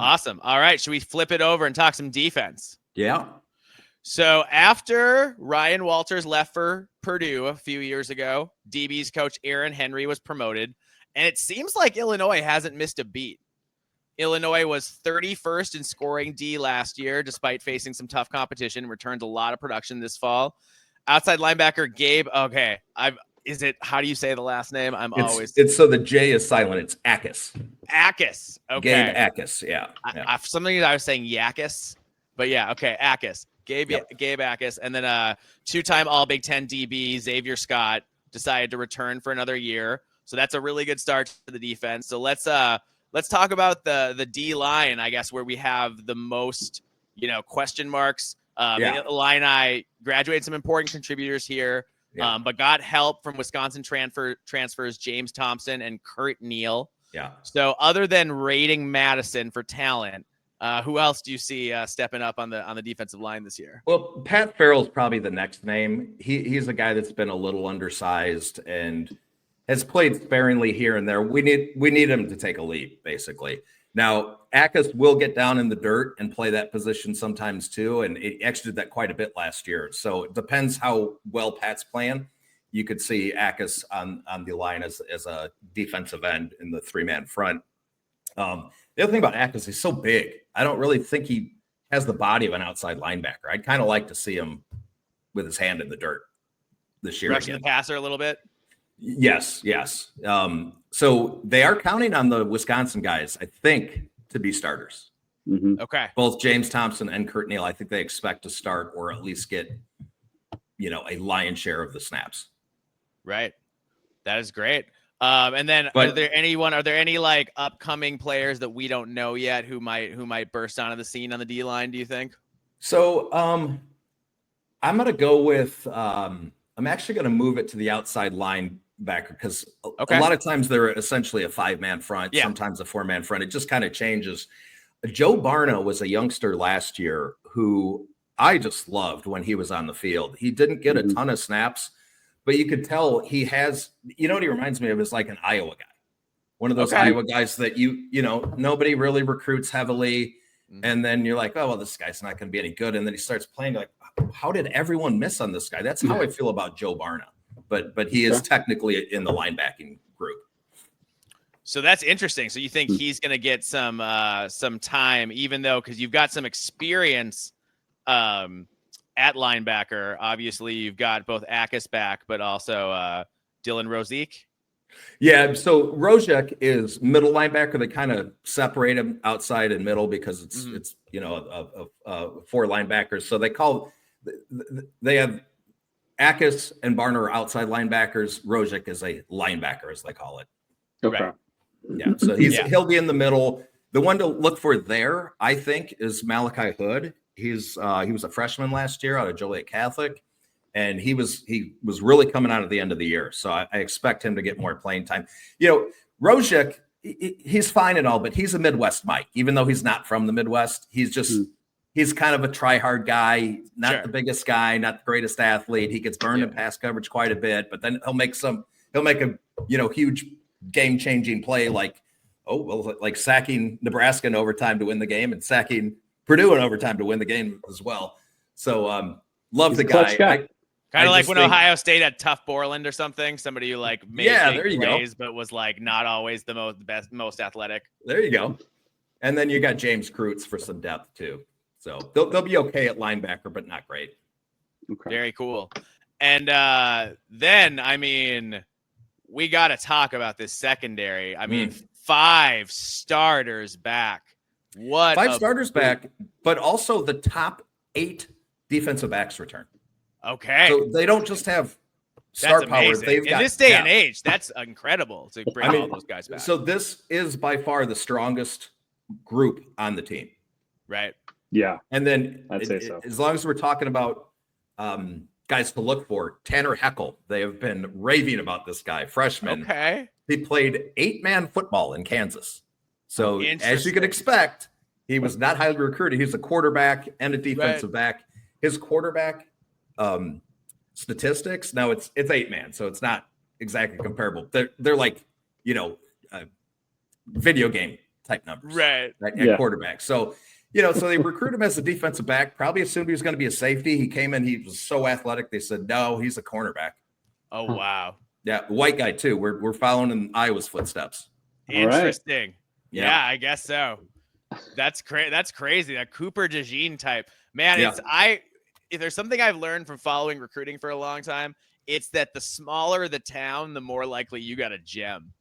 Awesome. All right. Should we flip it over and talk some defense? Yeah. So after Ryan Walters left for Purdue a few years ago, DB's coach Aaron Henry was promoted, and it seems like Illinois hasn't missed a beat. Illinois was 31st in scoring D last year, despite facing some tough competition, returned a lot of production this fall. Outside linebacker Gabe, okay, how do you say the last name? It's so the J is silent. It's Akis. Akis. Okay. Gabe Akis. Yeah. Something I was saying Yakis, but yeah, okay, Akis. Gabe Akis, and then two-time All Big Ten DB Xavier Scott decided to return for another year. So that's a really good start to the defense. So let's talk about the D line, I guess, where we have the most question marks. The Illini graduated some important contributors here, but got help from Wisconsin transfers James Thompson and Kurt Neal. Yeah. So other than rating Madison for talent, who else do you see stepping up on the defensive line this year? Well, Pat Farrell's probably the next name. He's a guy that's been a little undersized and has played sparingly here and there. We need him to take a leap, basically. Now, Akis will get down in the dirt and play that position sometimes too, and he actually did that quite a bit last year. So it depends how well Pat's playing. You could see Akis on the line as a defensive end in the three-man front. The other thing about Akis, he's so big. I don't really think he has the body of an outside linebacker. I'd kind of like to see him with his hand in the dirt this year. Rushing the passer a little bit. Yes. So they are counting on the Wisconsin guys, I think, to be starters. Mm-hmm. Okay. Both James Thompson and Kurt Neal, I think they expect to start or at least get, a lion's share of the snaps. Right. That is great. And then are there any like upcoming players that we don't know yet who might burst onto the scene on the D line, do you think? So I'm going to go with I'm actually going to move it to the outside linebacker because a lot of times they're essentially a 5-man front, sometimes a 4-man front. It just kind of changes. Joe Barna was a youngster last year who I just loved when he was on the field. He didn't get a ton of snaps, but you could tell he has, what he reminds me of is like an Iowa guy. One of those Iowa guys that nobody really recruits heavily. And then you're like, oh, well, this guy's not going to be any good. And then he starts playing like, how did everyone miss on this guy? That's how I feel about Joe Barna. But he is technically in the linebacking group. So that's interesting. So you think he's going to get some time, even though, because you've got some experience at linebacker. Obviously, you've got both Akis back, but also Dylan Roziek. Yeah, so Rozek is middle linebacker. They kind of separate him outside and middle because it's four linebackers. So they have Akis and Barner are outside linebackers. Rozek is a linebacker, as they call it. Okay. Right. Yeah, so he'll be in the middle. The one to look for there, I think, is Malachi Hood. He was a freshman last year out of Joliet Catholic, and he was really coming out at the end of the year. So I expect him to get more playing time. Rozek, he's fine and all, but he's a Midwest Mike. Even though he's not from the Midwest, he's kind of a try-hard guy, not the biggest guy, not the greatest athlete. He gets burned in pass coverage quite a bit, but then he'll make a huge game-changing play like sacking Nebraska in overtime to win the game and sacking Purdue in overtime to win the game as well. So love the guy. Kind of like when Ohio State had Tough Borland or something, somebody who like made big plays, but was like not always the most athletic. There you go. And then you got James Kreutz for some depth too. So they'll be okay at linebacker, but not great. Okay. Very cool. And then, we got to talk about this secondary. 5 starters back. What? 5 starters back, but also the top 8 defensive backs return. Okay. So they don't just have star power. They've got, in this day and age, that's incredible to bring all those guys back. So this is by far the strongest group on the team. Right. Yeah. And then I'd say so. As long as we're talking about guys to look for, Tanner Heckel, they have been raving about this guy, freshman. Okay. He played 8-man football in Kansas. So as you can expect, he was not highly recruited. He's a quarterback and a defensive back. His quarterback statistics, now it's 8-man, so it's not exactly comparable. They're like, video game type numbers, right? At quarterback. So, so they recruited him as a defensive back, probably assumed he was going to be a safety. He came in, he was so athletic. They said, no, he's a cornerback. Oh, wow. Yeah. White guy too. We're following in Iowa's footsteps. Interesting. Right. Yeah, I guess so. That's crazy. That's crazy. That Cooper DeJean type, man. If there's something I've learned from following recruiting for a long time, it's that the smaller the town, the more likely you got a gem.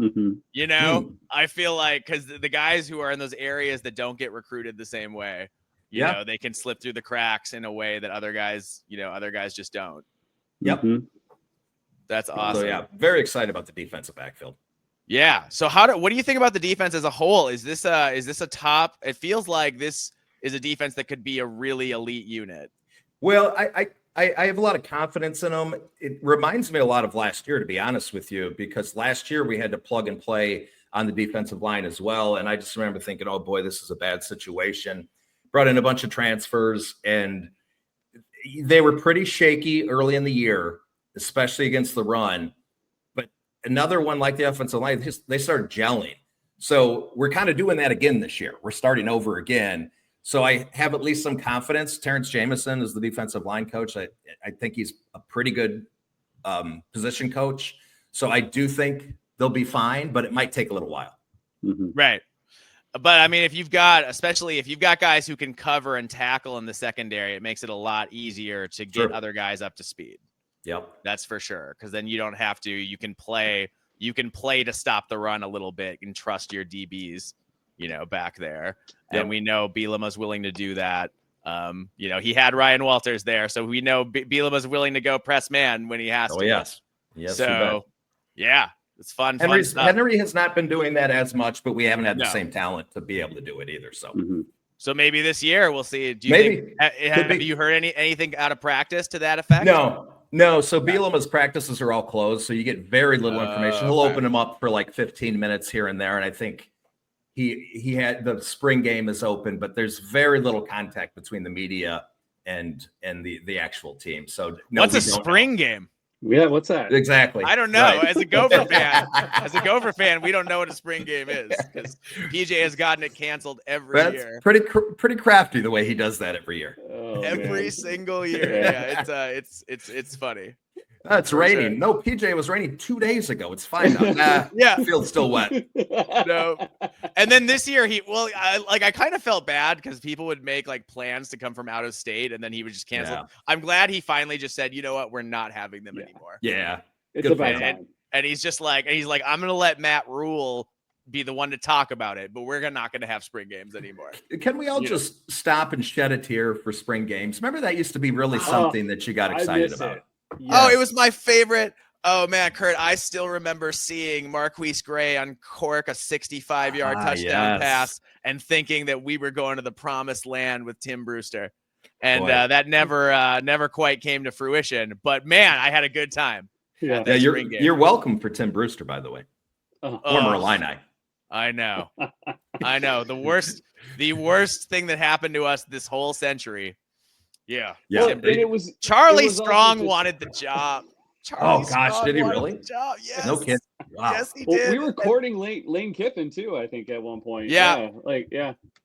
I feel like because the guys who are in those areas that don't get recruited the same way, you know, they can slip through the cracks in a way that other guys just don't. Yep. That's awesome. So yeah, very excited about the defensive backfield. Yeah. So what do you think about the defense as a whole? Is this a top? It feels like this is a defense that could be a really elite unit. Well, I have a lot of confidence in them. It reminds me a lot of last year, to be honest with you, because last year we had to plug and play on the defensive line as well. And I just remember thinking, oh boy, this is a bad situation. Brought in a bunch of transfers and they were pretty shaky early in the year, especially against the run. But another one like the offensive line, they started gelling. So we're kind of doing that again this year. We're starting over again. So I have at least some confidence. Terrence Jamison is the defensive line coach. I think he's a pretty good position coach. So I do think they'll be fine, but it might take a little while. Right. But I mean, especially if you've got guys who can cover and tackle in the secondary, it makes it a lot easier to get other guys up to speed. Yep. That's for sure. Because then you don't have to, you can play to stop the run a little bit and trust your DBs, back there. Yep. And we know Bielema's willing to do that. He had Ryan Walters there, so we know Bielema's willing to go press man when he has to. Oh, yes. Yes. So, yeah, it's fun. Henry has not been doing that as much, but we haven't had the same talent to be able to do it either. So, so maybe this year we'll see. Do you think, have you heard anything out of practice to that effect? No. So Bielema's practices are all closed, so you get very little information. He'll open them up for like 15 minutes here and there, and I think he had the spring game is open, but there's very little contact between the media and the actual team. So what's a spring game? Yeah, what's that? Exactly. I don't know. Right. As a Gopher fan, we don't know what a spring game is because PJ has gotten it canceled every year. Pretty crafty the way he does that every year. Every single year. Yeah, it's funny. It's raining. Sure. No, PJ, it was raining 2 days ago. It's fine now. Field's still wet. No. And then this year, I kind of felt bad because people would make like plans to come from out of state and then he would just cancel. Yeah. I'm glad he finally just said, you know what, we're not having them anymore. Yeah. It's about time. And he's like, I'm going to let Matt Rule be the one to talk about it, but we're not going to have spring games anymore. Can we all just stop and shed a tear for spring games? Remember that used to be really something that you got excited about. Yes. Oh, it was my favorite. Oh man, Kurt, I still remember seeing Marquise Gray on Cork, a 65-yard touchdown pass, and thinking that we were going to the promised land with Tim Brewster. And that never quite came to fruition. But man, I had a good time. Yeah, you're welcome for Tim Brewster, by the way. Former Illini. I know. The worst thing that happened to us this whole century. Yeah. Well, and it was Charlie Strong wanted the job. Did he really? Yes. No kidding. Wow. Yes, he did. We were courting Lane Kiffin too, I think, at one point. Yeah.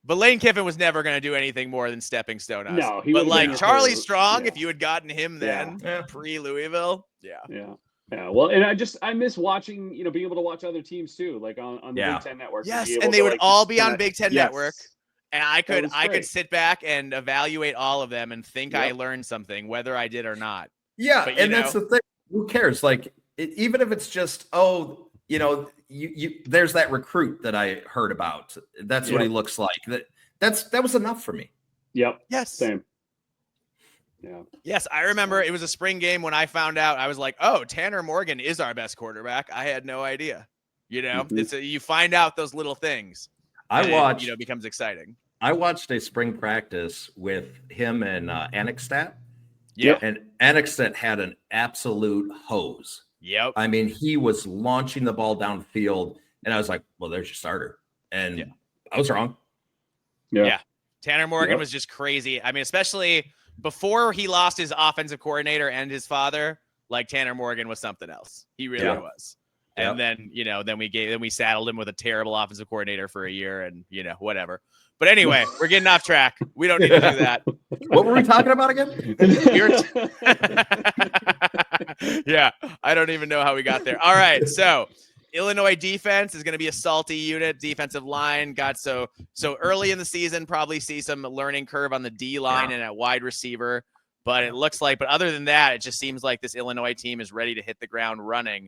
But Lane Kiffin was never going to do anything more than stepping stone us. No, but like Charlie Strong, if you had gotten him then pre-Louisville, Yeah. Well, and I miss watching, being able to watch other teams too, like on the Big Ten Network. Yes, and they would all be on Big Ten Network. And I could sit back and evaluate all of them and think I learned something, whether I did or not. Yeah, but, that's the thing. Who cares? Like, even if it's just, there's that recruit that I heard about. That's what he looks like. That was enough for me. Yep. Yes. Same. Yeah. Yes, I remember it was a spring game when I found out. I was like, "Oh, Tanner Morgan is our best quarterback." I had no idea. You find out those little things. It becomes exciting. I watched a spring practice with him and Annexstat. Yeah. And Annexstat had an absolute hose. Yep. I mean, he was launching the ball downfield, and I was like, well, there's your starter. And I was wrong. Yeah. Tanner Morgan was just crazy. I mean, especially before he lost his offensive coordinator and his father, like Tanner Morgan was something else. He really was. And then, then we saddled him with a terrible offensive coordinator for a year and, whatever. But anyway, we're getting off track. We don't need to do that. What were we talking about again? Yeah, I don't even know how we got there. All right, so Illinois defense is going to be a salty unit. Defensive line got so early in the season, probably see some learning curve on the D line and at wide receiver. But it looks like, but other than that, it just seems like this Illinois team is ready to hit the ground running.